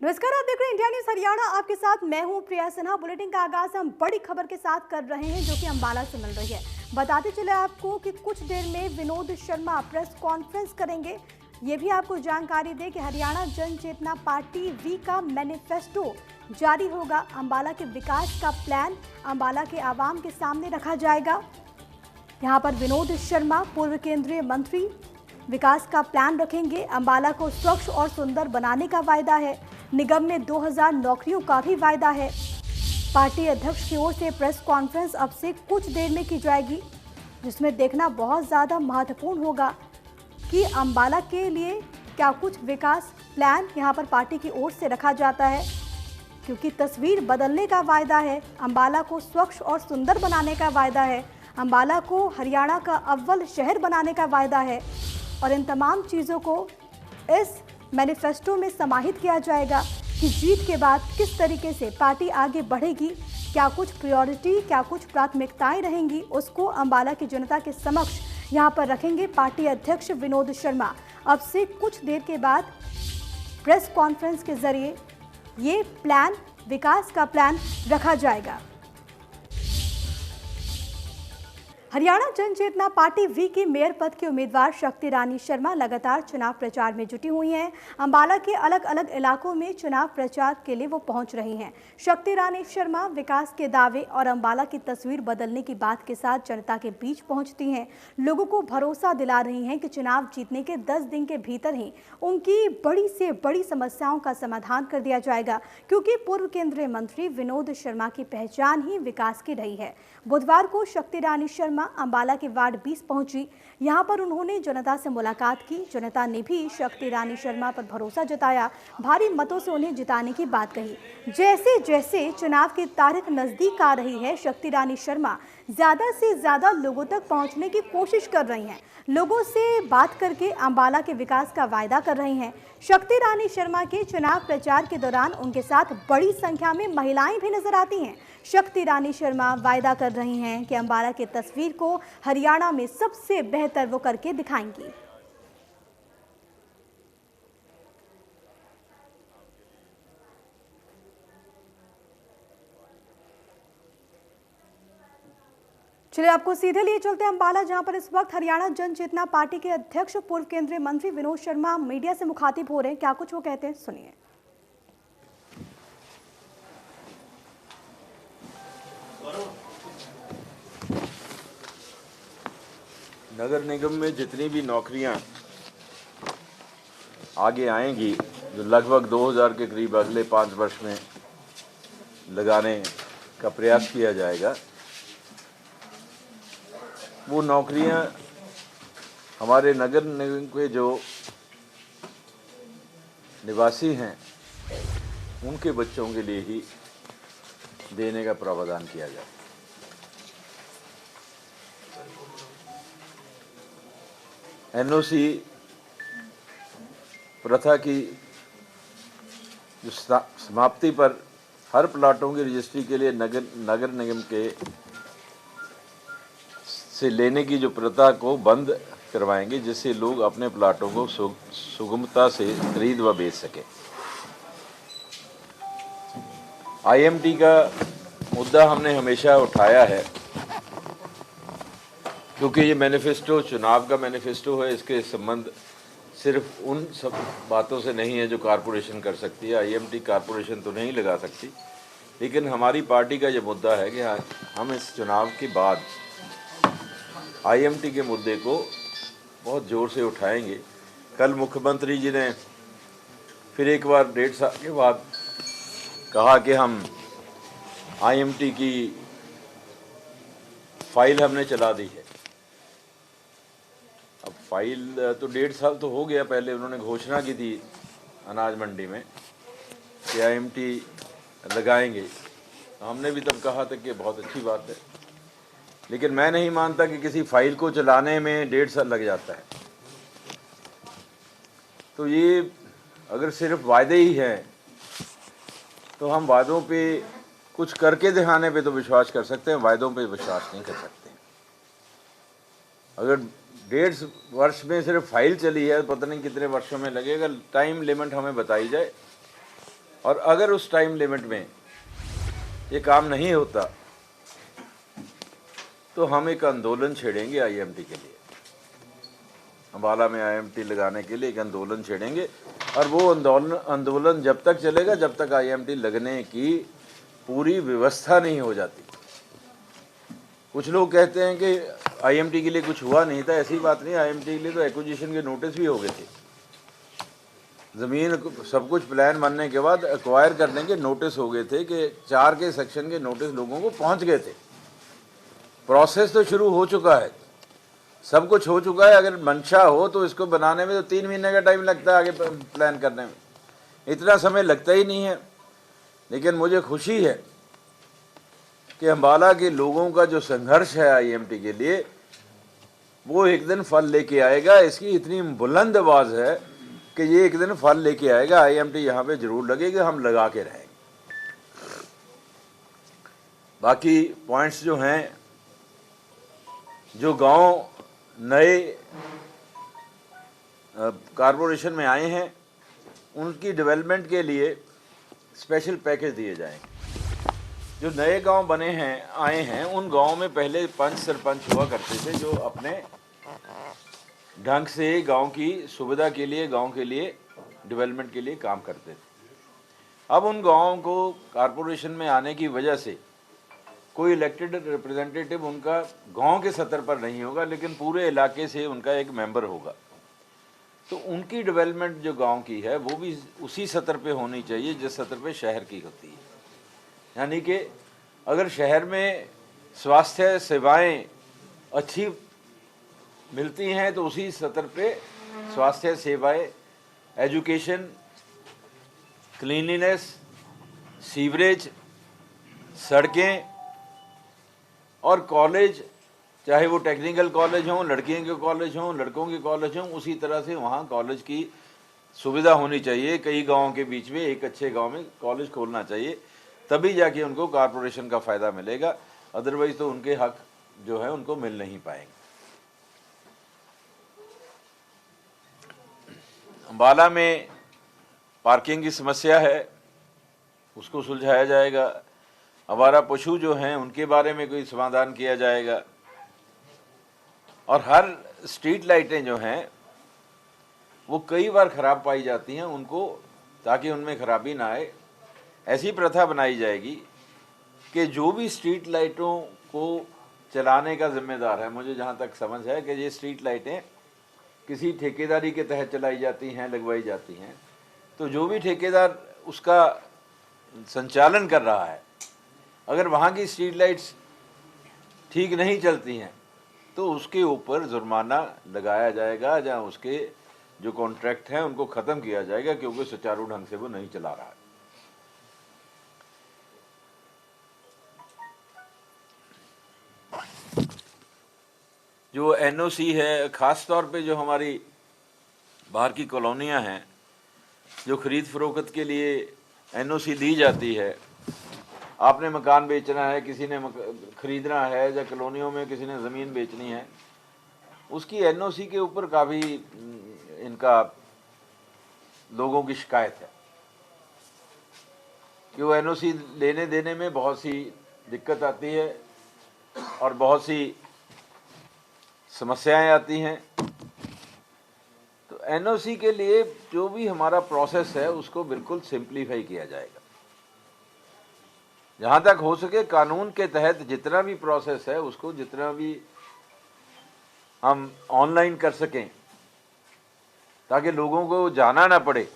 नमस्कार, आप देख रहे हैं इंडिया न्यूज हरियाणा। आपके साथ मैं हूं प्रिया सिन्हा। बुलेटिन का आगाज हम बड़ी खबर के साथ कर रहे हैं जो कि अंबाला से मिल रही है। बताते चले आपको कि कुछ देर में विनोद शर्मा प्रेस कॉन्फ्रेंस करेंगे। ये भी आपको जानकारी दे कि हरियाणा जन चेतना पार्टी वी का मैनिफेस्टो जारी होगा। अंबाला के विकास का प्लान अंबाला के आवाम के सामने रखा जाएगा। यहाँ पर विनोद शर्मा पूर्व केंद्रीय मंत्री विकास का प्लान रखेंगे। अंबाला को स्वच्छ और सुंदर बनाने का वायदा है। निगम में 2000 नौकरियों का भी वायदा है। पार्टी अध्यक्ष की ओर से प्रेस कॉन्फ्रेंस अब से कुछ देर में की जाएगी, जिसमें देखना बहुत ज़्यादा महत्वपूर्ण होगा कि अंबाला के लिए क्या कुछ विकास प्लान यहाँ पर पार्टी की ओर से रखा जाता है, क्योंकि तस्वीर बदलने का वायदा है। अंबाला को स्वच्छ और सुंदर बनाने का वायदा है। अंबाला को हरियाणा का अव्वल शहर बनाने का वायदा है और इन तमाम चीज़ों को इस मैनिफेस्टो में समाहित किया जाएगा कि जीत के बाद किस तरीके से पार्टी आगे बढ़ेगी, क्या कुछ प्रायोरिटी, क्या कुछ प्राथमिकताएं रहेंगी, उसको अंबाला की जनता के समक्ष यहां पर रखेंगे पार्टी अध्यक्ष विनोद शर्मा। अब से कुछ देर के बाद प्रेस कॉन्फ्रेंस के जरिए ये प्लान, विकास का प्लान रखा जाएगा। हरियाणा जन चेतना पार्टी वी की मेयर पद की उम्मीदवार शक्ति रानी शर्मा लगातार चुनाव प्रचार में जुटी हुई हैं। अंबाला के अलग अलग इलाकों में चुनाव प्रचार के लिए वो पहुंच रही हैं। शक्ति रानी शर्मा विकास के दावे और अंबाला की तस्वीर बदलने की बात के साथ जनता के बीच पहुंचती हैं। लोगों को भरोसा दिला रही हैं कि चुनाव जीतने के 10 दिन के भीतर ही उनकी बड़ी से बड़ी समस्याओं का समाधान कर दिया जाएगा, क्योंकि पूर्व केंद्रीय मंत्री विनोद शर्मा की पहचान ही विकास की रही है। बुधवार को शक्ति रानी शर्मा अंबाला के वार्ड 20 पहुंची। यहां पर उन्होंने जनता से मुलाकात की। जनता ने भी शक्ति रानी शर्मा पर भरोसा जताया, भारी मतों से उन्हें जिताने की बात कही। जैसे जैसे चुनाव की तारीख नजदीक आ रही है, शक्ति रानी शर्मा ज्यादा से ज्यादा लोगों तक पहुंचने की कोशिश कर रही हैं। लोगों से बात करके अंबाला के विकास का वायदा कर रही हैं। शक्ति रानी शर्मा के चुनाव प्रचार के दौरान उनके साथ बड़ी संख्या में महिलाएं भी नजर आती हैं। शक्ति रानी शर्मा वायदा कर रही हैं कि अंबाला की तस्वीर को हरियाणा में सबसे बेहतर वो करके दिखाएंगी। चलिए आपको सीधे लिए चलते हैं अंबाला, जहां पर इस वक्त हरियाणा जन चेतना पार्टी के अध्यक्ष पूर्व केंद्रीय मंत्री विनोद शर्मा मीडिया से मुखातिब हो रहे हैं। क्या कुछ वो कहते हैं, सुनिए। नगर निगम में जितनी भी नौकरियां आगे आएंगी, जो लगभग 2000 के करीब अगले 5 वर्ष में लगाने का प्रयास किया जाएगा, वो नौकरियां हमारे नगर निगम के जो निवासी हैं उनके बच्चों के लिए ही देने का प्रावधान किया जाए। एनओसी प्रथा की जो समाप्ति पर हर प्लाटों की रजिस्ट्री के लिए नगर निगम के से लेने की जो प्रथा को बंद करवाएंगे, जिससे लोग अपने प्लाटों को सुगमता से खरीद व बेच सके। आईएमटी का मुद्दा हमने हमेशा उठाया है, क्योंकि ये मैनिफेस्टो चुनाव का मैनिफेस्टो है। इसके संबंध सिर्फ उन सब बातों से नहीं है जो कारपोरेशन कर सकती है। आईएमटी कारपोरेशन तो नहीं लगा सकती, लेकिन हमारी पार्टी का ये मुद्दा है कि हम इस चुनाव के बाद आईएमटी के मुद्दे को बहुत ज़ोर से उठाएंगे। कल मुख्यमंत्री जी ने फिर एक बार 1.5 साल के बाद कहा कि हम आईएमटी की फाइल हमने चला दी है। अब फाइल तो 1.5 साल तो हो गया। पहले उन्होंने घोषणा की थी अनाज मंडी में कि आईएमटी लगाएंगे, हमने भी तब कहा था कि बहुत अच्छी बात है, लेकिन मैं नहीं मानता कि किसी फाइल को चलाने में 1.5 साल लग जाता है। तो ये अगर सिर्फ वायदे ही हैं तो हम वादों पे कुछ करके दिखाने पे तो विश्वास कर सकते हैं, वायदों पे विश्वास नहीं कर सकते। अगर 1.5 वर्ष में सिर्फ फाइल चली है, पता नहीं कितने वर्षों में लगेगा। टाइम लिमिट हमें बताई जाए और अगर उस टाइम लिमिट में ये काम नहीं होता तो हम एक आंदोलन छेड़ेंगे आईएमटी के लिए। अम्बाला में आईएमटी लगाने के लिए एक आंदोलन छेड़ेंगे और वो आंदोलन जब तक चलेगा जब तक आईएमटी लगने की पूरी व्यवस्था नहीं हो जाती। कुछ लोग कहते हैं कि आईएमटी के लिए कुछ हुआ नहीं था, ऐसी बात नहीं। आईएमटी के लिए तो एक्विजिशन के नोटिस भी हो गए थे, ज़मीन सब कुछ प्लान बनने के बाद एक्वायर करने के नोटिस हो गए थे कि 4 के सेक्शन के नोटिस लोगों को पहुंच गए थे। प्रोसेस तो शुरू हो चुका है, सब कुछ हो चुका है। अगर मंशा हो तो इसको बनाने में तो 3 महीने का टाइम लगता है, आगे प्लान करने में इतना समय लगता ही नहीं है। लेकिन मुझे खुशी है कि अम्बाला के लोगों का जो संघर्ष है आईएमटी के लिए वो एक दिन फल लेके आएगा। इसकी इतनी बुलंद आवाज़ है कि ये एक दिन फल लेके आएगा। आईएमटी यहाँ पे जरूर लगेगा, हम लगा के रहेंगे। बाकी पॉइंट्स जो हैं, जो गांव नए कारपोरेशन में आए हैं उनकी डेवलपमेंट के लिए स्पेशल पैकेज दिए जाएंगे। जो नए गांव बने हैं आए हैं उन गांवों में पहले पंच सरपंच हुआ करते थे जो अपने ढंग से गांव की सुविधा के लिए, गांव के लिए, डेवलपमेंट के लिए काम करते थे। अब उन गांवों को कारपोरेशन में आने की वजह से कोई इलेक्टेड रिप्रेजेंटेटिव उनका गांव के सतर पर नहीं होगा, लेकिन पूरे इलाके से उनका एक मेंबर होगा। तो उनकी डेवलपमेंट जो गांव की है वो भी उसी सतर पे होनी चाहिए जिस सतर पे शहर की होती है। यानी कि अगर शहर में स्वास्थ्य सेवाएं अच्छी मिलती हैं तो उसी स्तर पे स्वास्थ्य सेवाएं, एजुकेशन, क्लीनलीनेस, सीवरेज, सड़कें और कॉलेज, चाहे वो टेक्निकल कॉलेज हों, लड़कियों के कॉलेज हों, लड़कों के कॉलेज हों, उसी तरह से वहाँ कॉलेज की सुविधा होनी चाहिए। कई गाँवों के बीच में एक अच्छे गाँव में कॉलेज खोलना चाहिए, तभी जाके उनको कारपोरेशन का फ़ायदा मिलेगा। अदरवाइज़ तो उनके हक जो है उनको मिल नहीं पाएंगे। अम्बाला में पार्किंग की समस्या है, उसको सुलझाया जाएगा। आवारा पशु जो हैं उनके बारे में कोई समाधान किया जाएगा। और हर स्ट्रीट लाइटें जो हैं वो कई बार ख़राब पाई जाती हैं, उनको ताकि उनमें ख़राबी ना आए ऐसी प्रथा बनाई जाएगी कि जो भी स्ट्रीट लाइटों को चलाने का जिम्मेदार है, मुझे जहाँ तक समझ है कि ये स्ट्रीट लाइटें किसी ठेकेदारी के तहत चलाई जाती हैं, लगवाई जाती हैं, तो जो भी ठेकेदार उसका संचालन कर रहा है, अगर वहाँ की स्ट्रीट लाइट्स ठीक नहीं चलती हैं तो उसके ऊपर जुर्माना लगाया जाएगा, या उसके जो कॉन्ट्रैक्ट हैं उनको ख़त्म किया जाएगा क्योंकि सुचारू ढंग से वो नहीं चला रहा है। जो एनओसी है, ख़ास तौर पे जो हमारी बाहर की कॉलोनियाँ हैं, जो ख़रीद फ़रोख्त के लिए एनओसी दी जाती है, आपने मकान बेचना है, किसी ने ख़रीदना है, या कॉलोनियों में किसी ने ज़मीन बेचनी है, उसकी एनओसी के ऊपर काफ़ी इनका लोगों की शिकायत है कि वो एनओसी लेने देने में बहुत सी दिक्कत आती है और बहुत सी समस्याएं आती हैं। तो एनओसी के लिए जो भी हमारा प्रोसेस है उसको बिल्कुल सिंप्लीफाई किया जाएगा। जहाँ तक हो सके कानून के तहत जितना भी प्रोसेस है उसको जितना भी हम ऑनलाइन कर सकें ताकि लोगों को जाना ना पड़े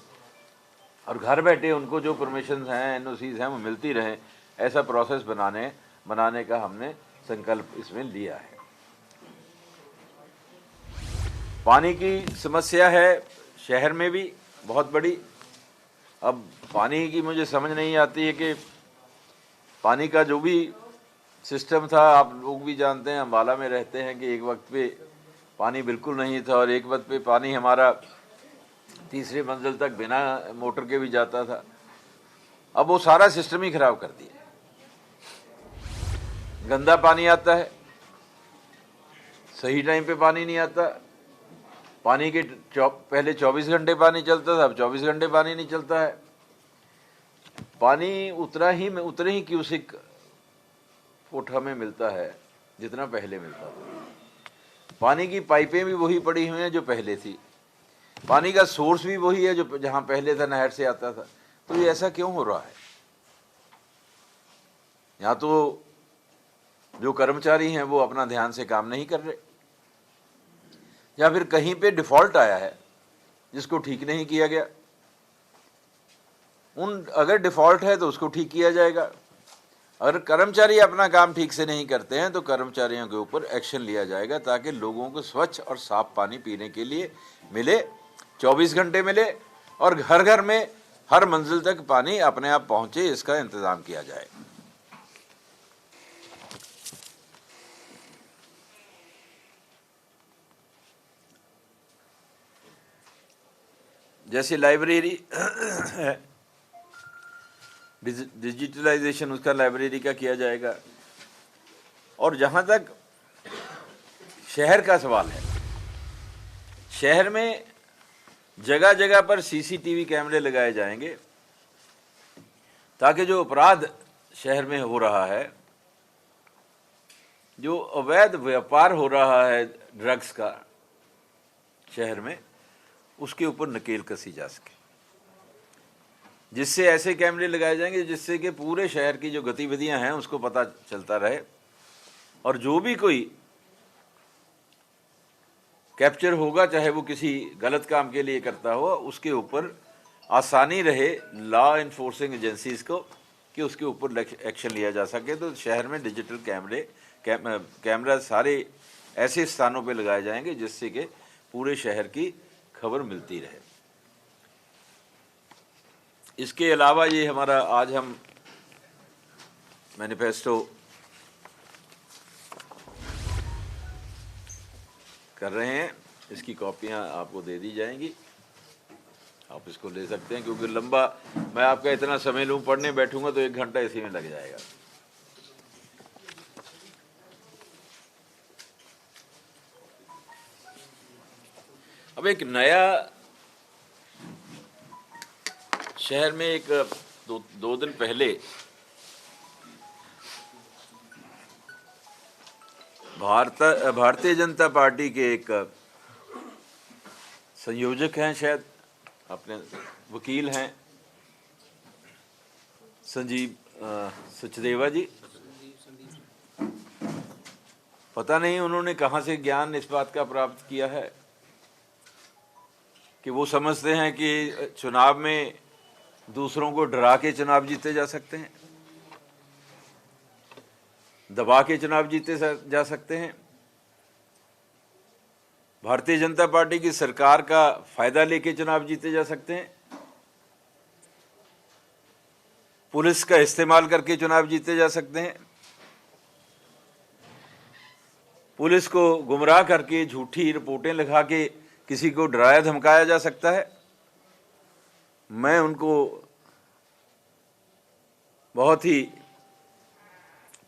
और घर बैठे उनको जो परमिशन हैं, एनओसीज हैं, वो मिलती रहें, ऐसा प्रोसेस बनाने का हमने संकल्प इसमें लिया है। पानी की समस्या है शहर में भी बहुत बड़ी। अब पानी की मुझे समझ नहीं आती है कि पानी का जो भी सिस्टम था, आप लोग भी जानते हैं, अम्बाला में रहते हैं, कि एक वक्त पे पानी बिल्कुल नहीं था और एक वक्त पे पानी हमारा तीसरी मंजिल तक बिना मोटर के भी जाता था। अब वो सारा सिस्टम ही ख़राब कर दिया। गंदा पानी आता है, सही टाइम पे पानी नहीं आता। पानी के पहले 24 घंटे पानी चलता था, अब 24 घंटे पानी नहीं चलता है। पानी उतने ही क्यूसिक फुट हमें मिलता है जितना पहले मिलता था। पानी की पाइपें भी वही पड़ी हुई हैं जो पहले थी, पानी का सोर्स भी वही है जो जहां पहले था, नहर से आता था। तो ये ऐसा क्यों हो रहा है? या तो जो कर्मचारी हैं वो अपना ध्यान से काम नहीं कर रहे, या फिर कहीं पे डिफॉल्ट आया है जिसको ठीक नहीं किया गया। अगर डिफॉल्ट है तो उसको ठीक किया जाएगा। अगर कर्मचारी अपना काम ठीक से नहीं करते हैं तो कर्मचारियों के ऊपर एक्शन लिया जाएगा, ताकि लोगों को स्वच्छ और साफ पानी पीने के लिए मिले, 24 घंटे मिले, और घर घर में हर मंजिल तक पानी अपने आप पहुंचे, इसका इंतजाम किया जाए। जैसे लाइब्रेरी है, डिजिटलाइजेशन उसका लाइब्रेरी का किया जाएगा। और जहां तक शहर का सवाल है, शहर में जगह जगह पर सीसीटीवी कैमरे लगाए जाएंगे, ताकि जो अपराध शहर में हो रहा है, जो अवैध व्यापार हो रहा है ड्रग्स का शहर में, उसके ऊपर नकेल कसी जा सके। जिससे ऐसे कैमरे लगाए जाएंगे जिससे कि पूरे शहर की जो गतिविधियां हैं उसको पता चलता रहे, और जो भी कोई कैप्चर होगा, चाहे वो किसी गलत काम के लिए करता हो, उसके ऊपर आसानी रहे लॉ इन्फोर्सिंग एजेंसीज को कि उसके ऊपर एक्शन लिया जा सके। तो शहर में डिजिटल कैमरा सारे ऐसे स्थानों पे लगाए जाएंगे जिससे कि पूरे शहर की खबर मिलती रहे। इसके अलावा ये हमारा आज हम मैनिफेस्टो कर रहे हैं, इसकी कॉपियां आपको दे दी जाएंगी, आप इसको ले सकते हैं। क्योंकि लंबा मैं आपका इतना समय लूं, पढ़ने बैठूंगा तो 1 घंटा इसी में लग जाएगा। अब एक नया शहर में एक दो दिन पहले भारतीय जनता पार्टी के एक संयोजक हैं, शायद अपने वकील हैं, संजीव सचदेवा जी, पता नहीं उन्होंने कहाँ से ज्ञान इस बात का प्राप्त किया है कि वो समझते हैं कि चुनाव में दूसरों को डरा के चुनाव जीते जा सकते हैं, दबा के चुनाव जीते जा सकते हैं, भारतीय जनता पार्टी की सरकार का फायदा लेके चुनाव जीते जा सकते हैं, पुलिस का इस्तेमाल करके चुनाव जीते जा सकते हैं, पुलिस को गुमराह करके झूठी रिपोर्टें लगा के किसी को डराया धमकाया जा सकता है। मैं उनको बहुत ही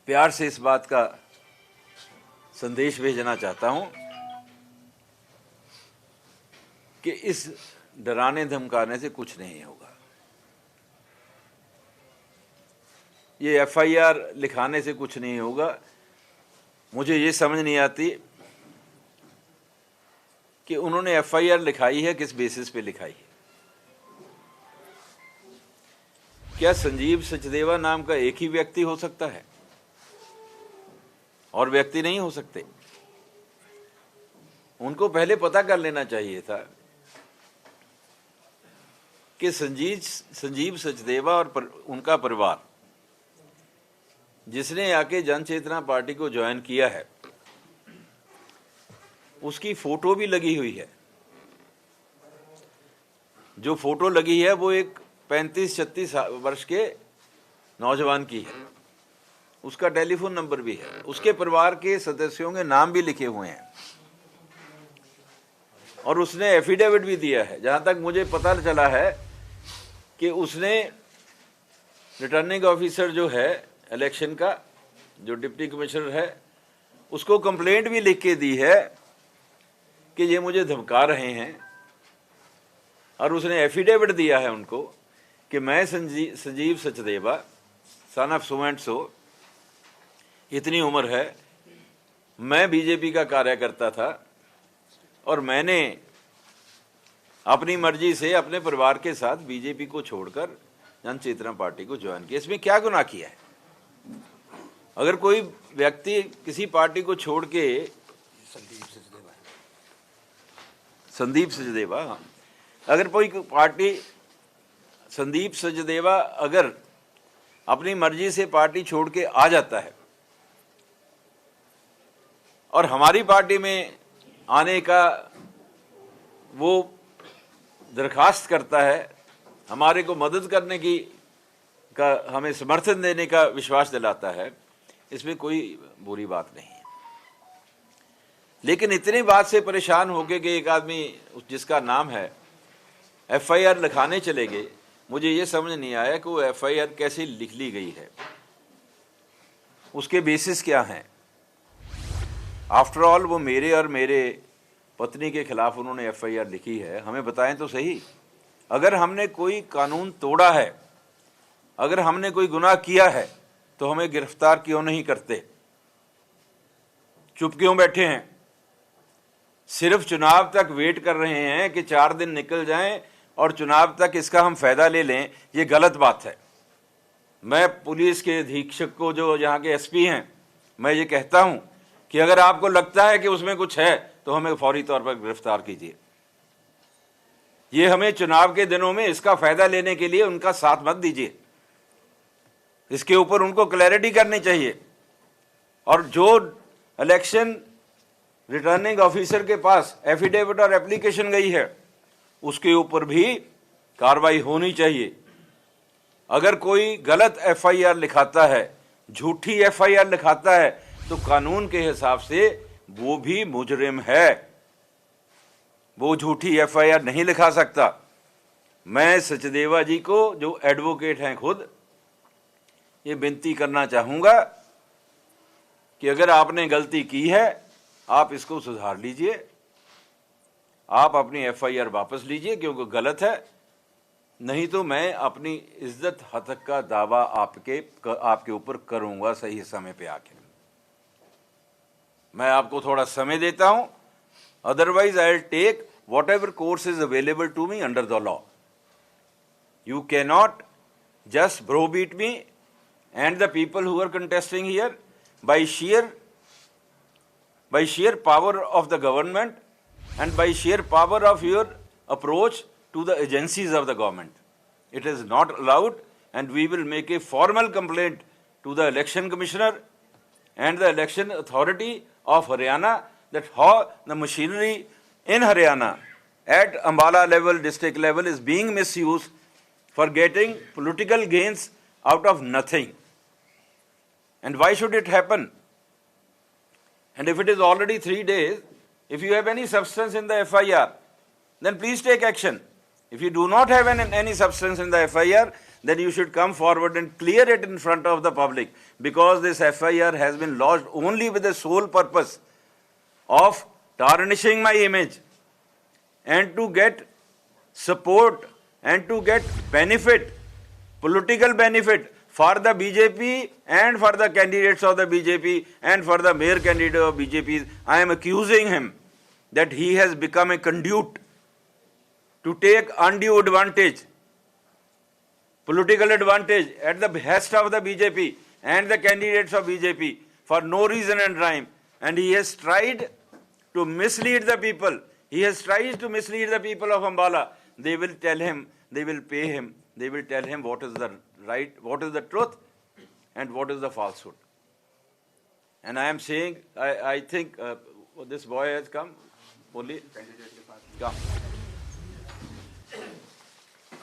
प्यार से इस बात का संदेश भेजना चाहता हूं कि इस डराने धमकाने से कुछ नहीं होगा। ये एफआईआर लिखाने से कुछ नहीं होगा। मुझे ये समझ नहीं आती कि उन्होंने एफआईआर लिखाई है, किस बेसिस पे लिखाई है। क्या संजीव सचदेवा नाम का एक ही व्यक्ति हो सकता है और व्यक्ति नहीं हो सकते? उनको पहले पता कर लेना चाहिए था कि संजीव सचदेवा और उनका परिवार जिसने आके जन चेतना पार्टी को ज्वाइन किया है, उसकी फोटो भी लगी हुई है। जो फोटो लगी है वो एक 35-36 वर्ष के नौजवान की है, उसका टेलीफोन नंबर भी है, उसके परिवार के सदस्यों के नाम भी लिखे हुए हैं, और उसने एफिडेविट भी दिया है। जहां तक मुझे पता चला है कि उसने रिटर्निंग ऑफिसर जो है इलेक्शन का, जो डिप्टी कमिश्नर है, उसको कंप्लेंट भी लिख के दी है कि ये मुझे धमका रहे हैं, और उसने एफिडेविट दिया है उनको कि मैं Sanjeev Sachdeva son of so and so, इतनी उम्र है, मैं बीजेपी का कार्यकर्ता था और मैंने अपनी मर्जी से अपने परिवार के साथ बीजेपी को छोड़कर जन चेतना पार्टी को ज्वाइन किया। इसमें क्या गुनाह किया है? अगर कोई व्यक्ति किसी पार्टी को छोड़ के, संदीप सचदेवा, अगर कोई पार्टी, संदीप सचदेवा अगर अपनी मर्जी से पार्टी छोड़ के आ जाता है और हमारी पार्टी में आने का वो दरखास्त करता है, हमारे को मदद करने की का हमें समर्थन देने का विश्वास दिलाता है, इसमें कोई बुरी बात नहीं है। लेकिन इतनी बात से परेशान होके कि एक आदमी जिसका नाम है FIR लिखाने चले गए, मुझे ये समझ नहीं आया कि वो FIR कैसे लिख ली गई है, उसके बेसिस क्या हैं। आफ्टर ऑल वो मेरे और मेरे पत्नी के खिलाफ उन्होंने FIR लिखी है, हमें बताएं तो सही। अगर हमने कोई कानून तोड़ा है, अगर हमने कोई गुनाह किया है, तो हमें गिरफ्तार क्यों नहीं करते? चुप क्यों बैठे हैं? सिर्फ चुनाव तक वेट कर रहे हैं कि 4 दिन निकल जाएं और चुनाव तक इसका हम फायदा ले लें, ये गलत बात है। मैं पुलिस के अधीक्षक को, जो यहाँ के SP हैं, मैं ये कहता हूं कि अगर आपको लगता है कि उसमें कुछ है तो हमें फौरी तौर पर गिरफ्तार कीजिए। ये हमें चुनाव के दिनों में इसका फायदा लेने के लिए उनका साथ मत दीजिए, इसके ऊपर उनको क्लैरिटी करनी चाहिए। और जो इलेक्शन रिटर्निंग ऑफिसर के पास एफिडेविट और एप्लीकेशन गई है, उसके ऊपर भी कार्रवाई होनी चाहिए। अगर कोई गलत FIR लिखाता है, झूठी FIR लिखाता है, तो कानून के हिसाब से वो भी मुजरिम है, वो झूठी FIR नहीं लिखा सकता। मैं सचदेवा जी को, जो एडवोकेट हैं खुद, ये विनती करना चाहूंगा कि अगर आपने गलती की है, आप इसको सुधार लीजिए, आप अपनी FIR वापस लीजिए क्योंकि गलत है, नहीं तो मैं अपनी इज्जत हतक का दावा आपके ऊपर करूंगा सही समय पे आके। मैं आपको थोड़ा समय देता हूं, otherwise I will take whatever course is available to me under the law. You cannot just browbeat me and the people who are contesting here by sheer power of the government and by sheer power of your approach to the agencies of the government. It is not allowed, and we will make a formal complaint to the election commissioner and the election authority of Haryana that how the machinery in Haryana at Ambala level, district level, is being misused for getting political gains out of nothing. And why should it happen? And if it is already 3 days, if you have any substance in the FIR, then please take action. If you do not have any substance in the FIR, then you should come forward and clear it in front of the public, because this FIR has been lodged only with the sole purpose of tarnishing my image and to get support and to get benefit, political benefit for the BJP and for the candidates of the BJP and for the mayor candidate of BJP. I am accusing him that he has become a conduit to take undue advantage, political advantage at the behest of the BJP and the candidates of BJP for no reason and rhyme. And he has tried to mislead the people. He has tried to mislead the people of Ambala. They will tell him, they will pay him, they will tell him what is the right, what is the truth and what is the falsehood. And I am saying, I think this boy has come. Only come.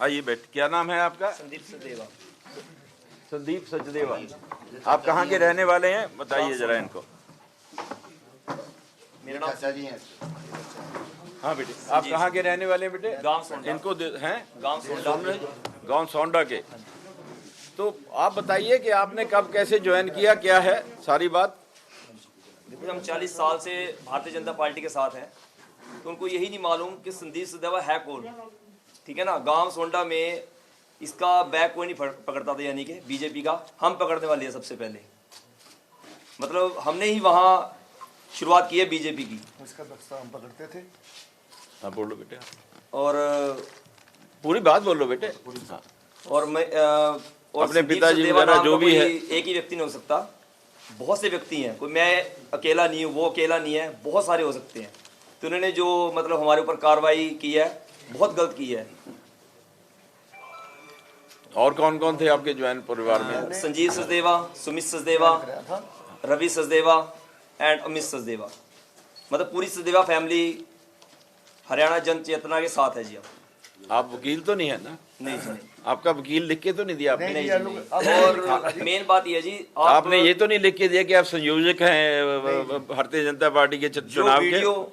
आइए बैठ, क्या नाम है आपका? संदीप सचदेवा। संदीप सचदेवा, आप कहाँ के रहने वाले हैं, बताइए जरा इनको। मेरा नाम चाचा जी हैं। हाँ बेटे, आप कहाँ के रहने वाले हैं बेटे? गांव सोंडा। इनको हैं गांव सोंडा। गांव सोंडा के। तो आप बताइए कि आपने कब कैसे ज्वाइन किया, क्या है सारी बात? देखिए, हम 40 साल से भारतीय जनता पार्टी के साथ हैं, तो उनको यही नहीं मालूम कि संदीप सचदेवा है कौन। ठीक है ना। गांव सोंडा में इसका बैग कोई नहीं पकड़ता था, यानी कि बीजेपी का हम पकड़ने वाले हैं सबसे पहले। मतलब हमने ही वहाँ शुरुआत की है बीजेपी की। उसका बक्सा हम पकड़ते थे। हाँ बोलो बेटे, और पूरी बात बोलो बेटे। हाँ। और मैं और अपने संदीप पिताजी सचदेवा वगैरह नाम जो का भी कोई है। एक ही व्यक्ति नहीं हो सकता, बहुत से व्यक्ति हैं, कोई मैं अकेला नहीं हूँ, वो अकेला नहीं है, बहुत सारे हो सकते हैं। तो उन्होंने जो मतलब हमारे ऊपर कार्रवाई की है बहुत गलत की है। और कौन कौन थे आपके ज्वाइन परिवार में? संजीव सचदेवा, सुमित सचदेवा, कराया था। रवि सचदेवा एंड अमित सचदेवा, मतलब पूरी सचदेवा फैमिली हरियाणा जन चेतना के साथ है जी। आप वकील तो नहीं है ना? नहीं जी नहीं। आपका वकील लिख के तो नहीं दिया आपने? नहीं, नहीं ये जी, लोग- नहीं। और मेन बात यह है जी, आपने ये तो नहीं लिख के दिया कि आप संयोजक हैं भारतीय जनता पार्टी के जो चुनाव के? वीडियो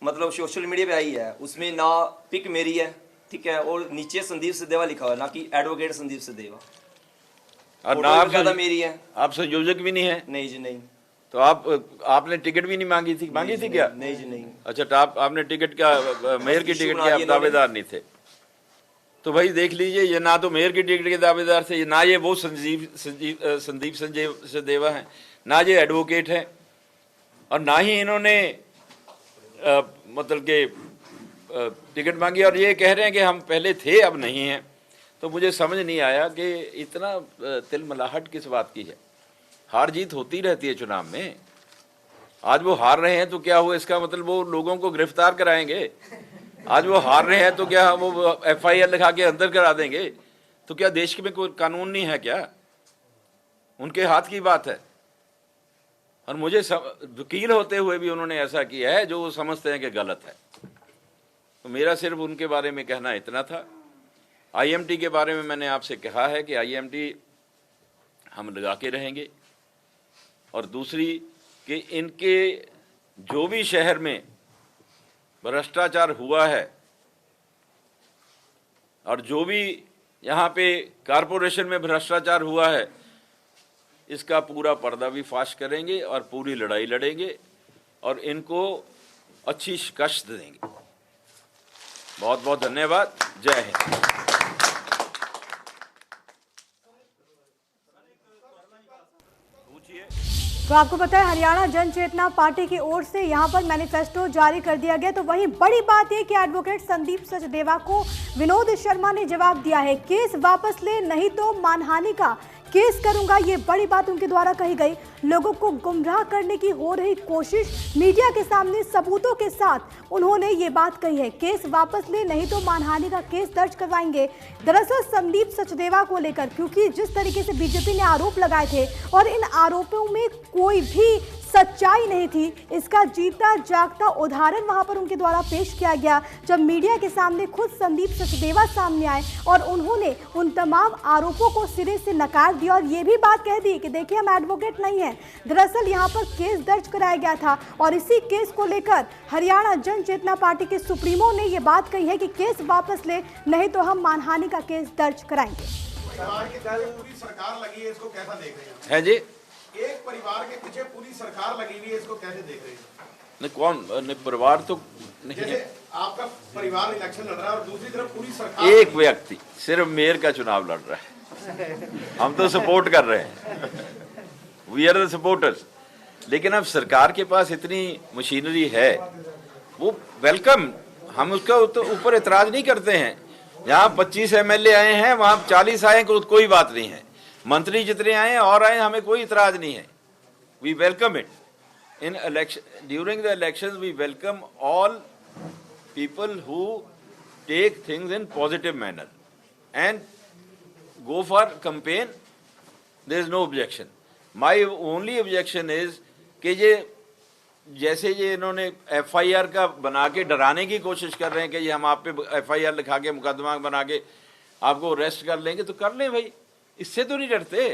मतलब सोशल मीडिया पे आई है उसमें ना पिक मेरी है, ठीक है, और नीचे संदीप सचदेवा लिखा हुआ है, ना कि एडवोकेट संदीप सचदेवा। और ना फोटो आप भी ज्यादा मेरी है। आप संयोजक भी नहीं है? नहीं जी नहीं। तो आपने टिकट भी नहीं मांगी थी? मांगी थी क्या? नहीं जी नहीं। अच्छा, तो आपने टिकट का मेयर की टिकट के आप दावेदार नहीं थे? तो भाई देख लीजिए, ये ना तो मेयर की टिकट के दावेदार थे, ना ये वो संदीप सचदेवा हैं, ना ये एडवोकेट हैं, और ना ही इन्होंने मतलब के टिकट मांगी, और ये कह रहे हैं कि हम पहले थे अब नहीं हैं। तो मुझे समझ नहीं आया कि इतना तिलमिलाहट किस बात की है। हार जीत होती रहती है चुनाव में। आज वो हार रहे हैं तो क्या हुआ, इसका मतलब वो लोगों को गिरफ्तार कराएंगे? आज वो हार रहे हैं तो क्या वो FIR लिखा के अंदर करा देंगे? तो क्या देश में कोई कानून नहीं है क्या? उनके हाथ की बात है। और मुझे वकील होते हुए भी उन्होंने ऐसा किया है जो वो समझते हैं कि गलत है। तो मेरा सिर्फ उनके बारे में कहना इतना था। IMT के बारे में मैंने आपसे कहा है कि IMT हम लगा के रहेंगे, और दूसरी कि इनके जो भी शहर में भ्रष्टाचार हुआ है और जो भी यहाँ पे कॉरपोरेशन में भ्रष्टाचार हुआ है, इसका पूरा पर्दा भी फाश करेंगे और पूरी लड़ाई लड़ेंगे और इनको अच्छी शिकस्त देंगे। बहुत बहुत धन्यवाद। जय हिंद। तो आपको पता है हरियाणा जन चेतना पार्टी की ओर से यहां पर मैनिफेस्टो जारी कर दिया गया। तो वहीं बड़ी बात यह कि एडवोकेट संदीप सचदेवा को विनोद शर्मा ने जवाब दिया है, केस वापस ले नहीं तो मानहानि का केस करूंगा, ये बड़ी बात उनके द्वारा कही गई। लोगों को गुमराह करने की हो रही कोशिश, मीडिया के सामने सबूतों के साथ उन्होंने ये बात कही है, केस वापस ले नहीं तो मानहानि का केस दर्ज करवाएंगे। दरअसल संदीप सचदेवा को लेकर, क्योंकि जिस तरीके से बीजेपी ने आरोप लगाए थे और इन आरोपों में कोई भी सच्चाई नहीं थी, इसका जीता जागता उदाहरण वहां पर उनके द्वारा पेश किया गया जब मीडिया के सामने खुद संदीप सचदेवा सामने आए और उन्होंने उन तमाम आरोपों को सिरे से नकार दिया और ये भी बात कह दी कि देखिए हम एडवोकेट नहीं हैं। दरअसल यहां पर केस दर्ज कराया गया था और इसी केस को लेकर हरियाणा जन चेतना पार्टी के सुप्रीमो ने ये बात कही है कि केस वापस ले नहीं तो हम मानहानि का केस दर्ज कराएंगे। पूरी सरकार लगी है, इसको कैसा देख रहे हैं? है जी, एक परिवार के पीछे पूरी सरकार लगी हुई है, इसको कैसे देख रहे हैं? नहीं कौन नहीं, परिवार तो नहीं जैसे है। आपका परिवार इलेक्शन लड़ रहा है और दूसरी तरफ पूरी सरकार एक व्यक्ति सिर्फ मेयर का चुनाव लड़ रहा है, हम तो सपोर्ट कर रहे हैं, वी आर द सपोर्टर्स। लेकिन अब सरकार के पास इतनी मशीनरी है, वो वेलकम, हम उसका ऊपर इतराज नहीं करते हैं। यहाँ 25 MLA आए हैं, वहाँ 40 आए, कोई बात नहीं है। मंत्री जितने आए और आए, हमें कोई इतराज नहीं है। We welcome it. In election, during the elections we welcome all people who take things in positive manner and go for campaign. There is no objection. My only objection is कि ये जैसे ये इन्होंने FIR का बना के डराने की कोशिश कर रहे हैं कि ये हम आप पे FIR लिखा के मुकदमा बना के आपको अरेस्ट कर लेंगे, तो कर लें भाई, इससे तो नहीं डरते।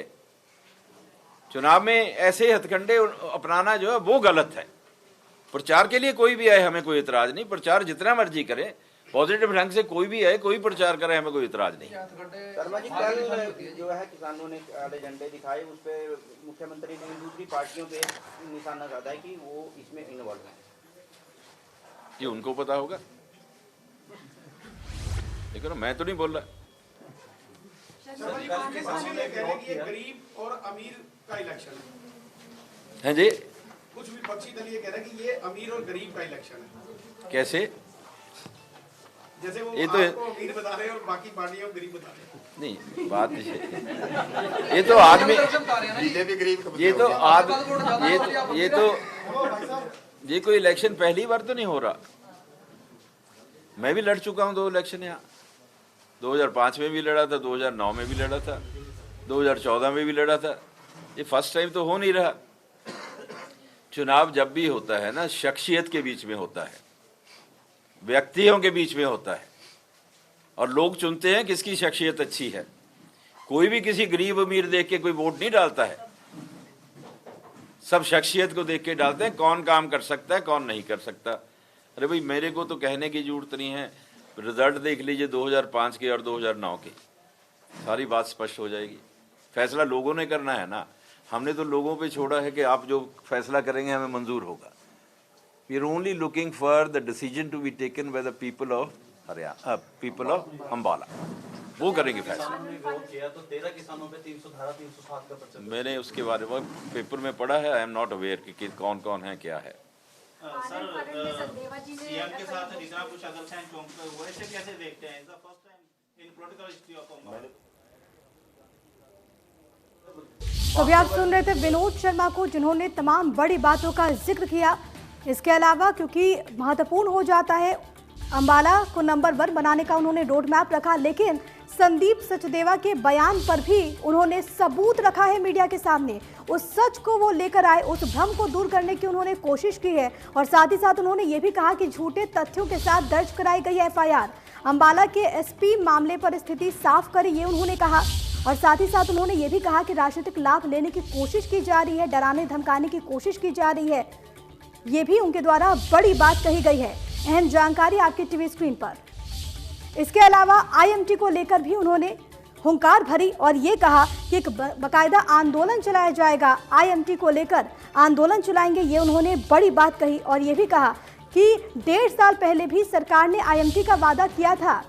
चुनाव में ऐसे हथकंडे अपनाना जो है वो गलत है। प्रचार के लिए कोई भी आए, हमें कोई इतराज नहीं, प्रचार जितना मर्जी करे, पॉजिटिव ढंग से कोई भी आए, कोई प्रचार करे, हमें कोई इतराज नहीं। शर्मा जी, कल जो है किसानों ने काले झंडे दिखाए, उस पे मुख्यमंत्री ने दूसरी पार्टियों पे निशाना साधा है कि वो इसमें इन्वॉल्व है। ये उनको पता होगा, लेकिन मैं तो नहीं बोल रहा। किसानों ने कह रहे हैं कि ये गरीब और अमीर का इलेक्शन हैं जी? कुछ विपक्षी दल ये कह रहे हैं कि ये अमीर और गरीब का इलेक्शन है। कैसे? जैसे वो ये तो आपको अमीर बता रहे हैं और बाकी पार्टियां गरीब बता रहे हैं। नहीं, बात नहीं, ये तो आदमी, बीजेपी गरीब, ये तो ये कोई इलेक्शन पहली बार तो नहीं हो रहा। मैं भी लड़ चुका हूँ 2 इलेक्शन यहाँ। 2005 में भी लड़ा था, 2009 में भी लड़ा था, 2014 में भी लड़ा था। ये फर्स्ट टाइम तो हो नहीं रहा। चुनाव जब भी होता है ना, शख्सियत के बीच में होता है, व्यक्तियों के बीच में होता है, और लोग चुनते हैं किसकी शख्सियत अच्छी है। कोई भी किसी गरीब अमीर देख के कोई वोट नहीं डालता है, सब शख्सियत को देख के डालते हैं, कौन काम कर सकता है, कौन नहीं कर सकता। अरे भाई, मेरे को तो कहने की जरूरत नहीं है, रिजल्ट देख लीजिए 2005 के और 2009 के, सारी बात स्पष्ट हो जाएगी। फैसला लोगों ने करना है ना, हमने तो लोगों पे छोड़ा है कि आप जो फैसला करेंगे हमें मंजूर होगा। We are only looking for the decision to be taken by the people of Haryana, people of Ambala, वो करेंगे फैसला। तो 13 किसानों पे 307 का पर्चा। मैंने उसके बारे में पेपर में पढ़ा है, आई एम नॉट अवेयर कि कौन कौन है, क्या है। सर, सीएम के साथ जितना कुछ अदल सैन चौक पे हुआ, इसे कैसे देखते हैं? It's the first time in political history of Ambala. तो अभी आप सुन रहे थे विनोद शर्मा को, जिन्होंने तमाम बड़ी बातों का जिक्र किया। इसके अलावा क्योंकि महत्वपूर्ण हो जाता है, अम्बाला को नंबर 1 बनाने का उन्होंने रोड मैप रखा, लेकिन संदीप सचदेवा के बयान पर भी उन्होंने सबूत रखा है मीडिया के सामने। उस सच को वो लेकर आए, उस भ्रम को दूर करने की उन्होंने कोशिश की है, और साथ ही साथ उन्होंने ये भी कहा कि झूठे तथ्यों के साथ दर्ज कराई गई एफआईआर। अम्बाला के एसपी मामले पर स्थिति साफ करे, ये उन्होंने कहा। और साथ ही साथ उन्होंने ये भी कहा कि राजनीतिक लाभ लेने की कोशिश की जा रही है, डराने धमकाने की कोशिश की जा रही है, ये भी उनके द्वारा बड़ी बात कही गई है। अहम जानकारी आपकी टीवी स्क्रीन पर। इसके अलावा आईएमटी को लेकर भी उन्होंने हुंकार भरी और ये कहा कि एक बाकायदा आंदोलन चलाया जाएगा, आईएमटी को लेकर आंदोलन चलाएंगे, ये उन्होंने बड़ी बात कही। और ये भी कहा कि 1.5 साल पहले भी सरकार ने आईएमटी का वादा किया था,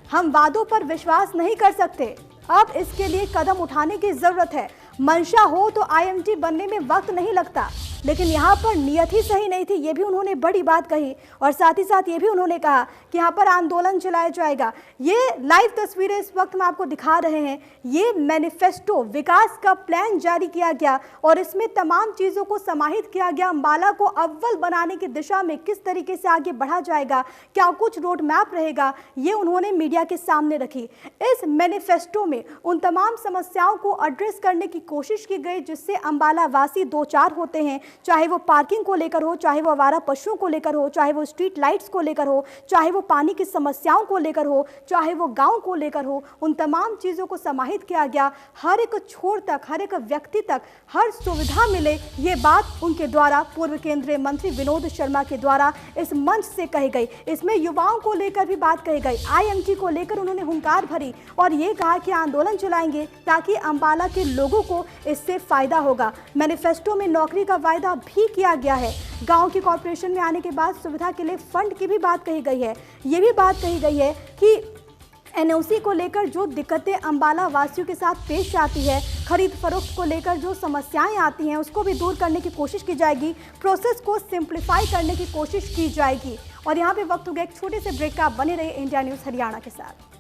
हम वादों पर विश्वास नहीं कर सकते, अब इसके लिए कदम उठाने की जरूरत है। मंशा हो तो आईएमटी बनने में वक्त नहीं लगता, लेकिन यहाँ पर नियत ही सही नहीं थी, ये भी उन्होंने बड़ी बात कही। और साथ ही साथ ये भी उन्होंने कहा कि यहाँ पर आंदोलन चलाया जाएगा। ये लाइव तस्वीरें इस वक्त हम आपको दिखा रहे हैं, ये मैनिफेस्टो, विकास का प्लान जारी किया गया और इसमें तमाम चीज़ों को समाहित किया गया। अम्बाला को अव्वल बनाने की दिशा में किस तरीके से आगे बढ़ा जाएगा, क्या कुछ रोड मैप रहेगा, ये उन्होंने मीडिया के सामने रखी। इस मैनिफेस्टो में उन तमाम समस्याओं को एड्रेस करने की कोशिश की गई जिससे अम्बाला वासी 2-4 होते हैं, चाहे वो पार्किंग को लेकर हो, चाहे वो आवारा पशुओं को लेकर हो, चाहे वो स्ट्रीट लाइट्स को लेकर हो, चाहे वो पानी की समस्याओं को लेकर हो, चाहे वो गांव को लेकर हो, उन तमाम चीज़ों को समाहित किया गया। हर एक छोर तक, हर एक व्यक्ति तक हर सुविधा मिले, ये बात उनके द्वारा पूर्व केंद्रीय मंत्री विनोद शर्मा के द्वारा इस मंच से कही गई। इसमें युवाओं को लेकर भी बात कही गई, आईएमटी को लेकर उन्होंने हुंकार भरी और ये कहा कि आंदोलन चलाएंगे ताकि अम्बाला के लोगों को इससे फायदा होगा। मैनिफेस्टो में नौकरी का वायदा भी किया गया है। गांव की कॉर्पोरेशन में आने के बाद सुविधा के लिए फंड की भी बात कही गई है। ये भी बात कही गई है कि एनओसी को लेकर जो दिक्कतें अम्बाला वासियों के साथ पेश आती है, खरीद फरोख्त को लेकर जो समस्याएं आती हैं, उसको भी दूर करने की कोशिश की जाएगी, प्रोसेस को सिंप्लीफाई करने की कोशिश की जाएगी। और यहाँ पे वक्त हो गया एक छोटे से ब्रेक का, बने रहे इंडिया न्यूज़ हरियाणा के साथ।